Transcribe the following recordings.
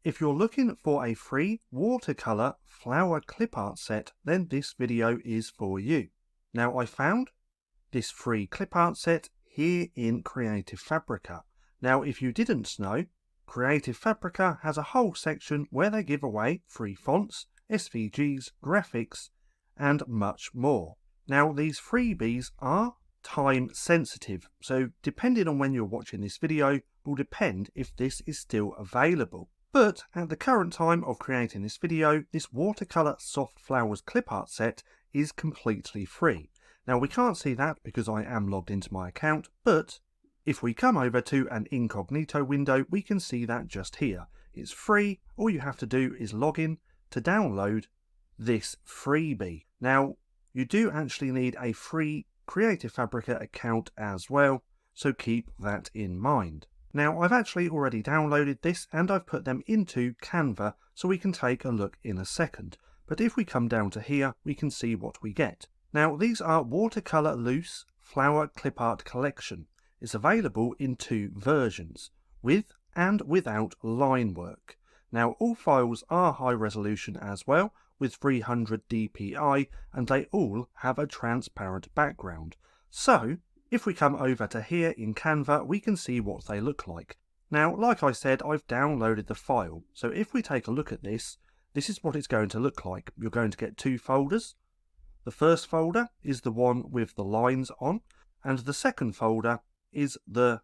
If you're looking for a free watercolor flower clip art set, then this video is for you. Now, I found this free clip art set here in Creative Fabrica. Now, if you didn't know, Creative Fabrica has a whole section where they give away free fonts, SVGs, graphics, and much more. Now, these freebies are time sensitive, so depending on when you're watching this video will depend if this is still available. But at the current time of creating this video, this watercolor soft flowers clip art set is completely free. Now, we can't see that because I am logged into my account, but if we come over to an incognito window, we can see that just here. It's free. All you have to do is log in to download this freebie. Now, you do actually need a free Creative Fabrica account as well, so keep that in mind. Now, I've actually already downloaded this and I've put them into Canva so we can take a look in a second. But if we come down to here, we can see what we get. Now, these are Watercolor Loose Flower Clip Art Collection. It's available in 2 versions, with and without line work. Now, all files are high resolution as well, with 300 dpi, and they all have a transparent background. So, if we come over to here in Canva, we can see what they look like. Now, like I said, I've downloaded the file. So if we take a look at this, this is what it's going to look like. You're going to get 2 folders. The first folder is the one with the lines on, and the second folder is the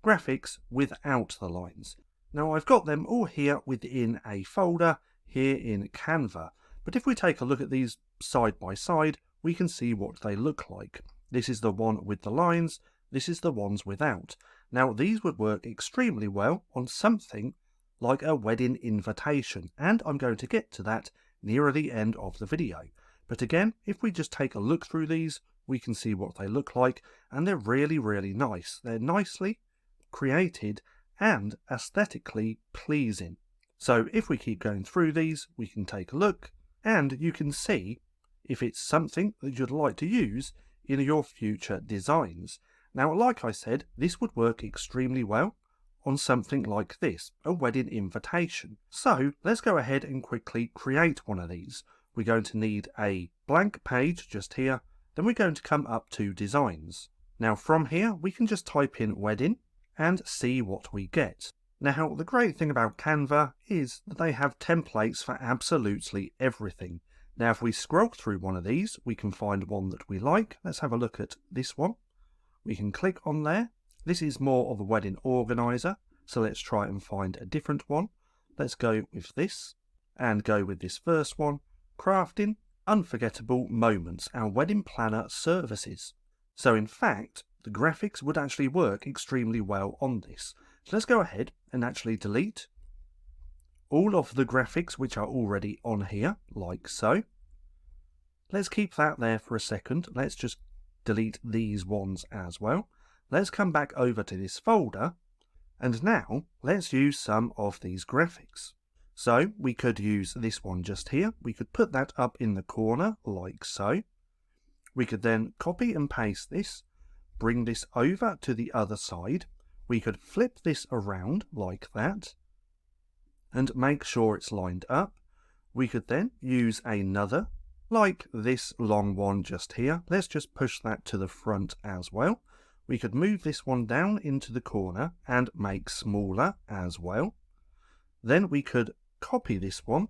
graphics without the lines. Now, I've got them all here within a folder here in Canva. But if we take a look at these side by side, we can see what they look like. This is the one with the lines, this is the ones without. Now, these would work extremely well on something like a wedding invitation, and I'm going to get to that nearer the end of the video. But again, if we just take a look through these, we can see what they look like, and they're really, really nice. They're nicely created and aesthetically pleasing. So if we keep going through these, we can take a look, and you can see if it's something that you'd like to use in your future designs. Now, like I said, this would work extremely well on something like this, a wedding invitation. So let's go ahead and quickly create one of these. We're going to need a blank page just here, then we're going to come up to designs. Now, from here, we can just type in wedding and see what we get. Now, the great thing about Canva is that they have templates for absolutely everything. Now, if we scroll through one of these, we can find one that we like. Let's have a look at this one. We can click on there. This is more of a wedding organizer, so let's try and find a different one. Let's go with this, and go with this first one, Crafting Unforgettable Moments, our wedding planner services. So in fact, the graphics would actually work extremely well on this. So let's go ahead and actually delete all of the graphics which are already on here, like so. Let's keep that there for a second. Let's just delete these ones as well. Let's come back over to this folder, and now let's use some of these graphics. So we could use this one just here. We could put that up in the corner, like so. We could then copy and paste this, bring this over to the other side. We could flip this around like that, and make sure it's lined up. We could then use another, like this long one just here. Let's just push that to the front as well. We could move this one down into the corner and make smaller as well. Then we could copy this one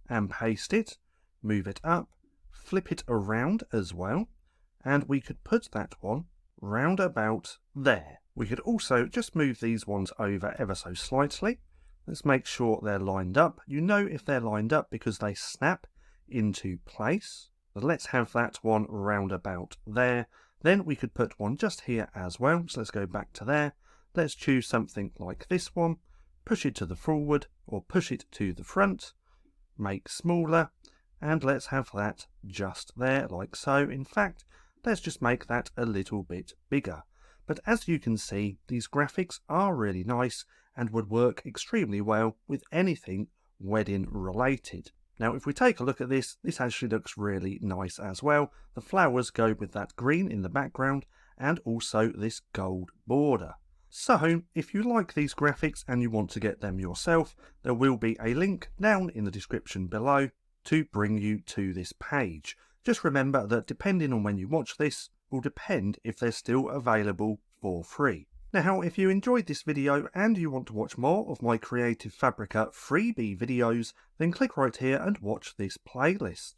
and paste it, move it up, flip it around as well, and we could put that one round about there. We could also just move these ones over ever so slightly. Let's make sure they're lined up. You know if they're lined up because they snap into place. But let's have that one round about there. Then we could put one just here as well. So let's go back to there. Let's choose something like this one. Push it to the forward or push it to the front. Make smaller. And let's have that just there like so. In fact, let's just make that a little bit bigger. But as you can see, these graphics are really nice and would work extremely well with anything wedding related. Now, if we take a look at this, this actually looks really nice as well. The flowers go with that green in the background and also this gold border. So, if you like these graphics and you want to get them yourself, there will be a link down in the description below to bring you to this page. Just remember that depending on when you watch this will depend if they're still available for free. Now, if you enjoyed this video and you want to watch more of my Creative Fabrica freebie videos, then click right here and watch this playlist.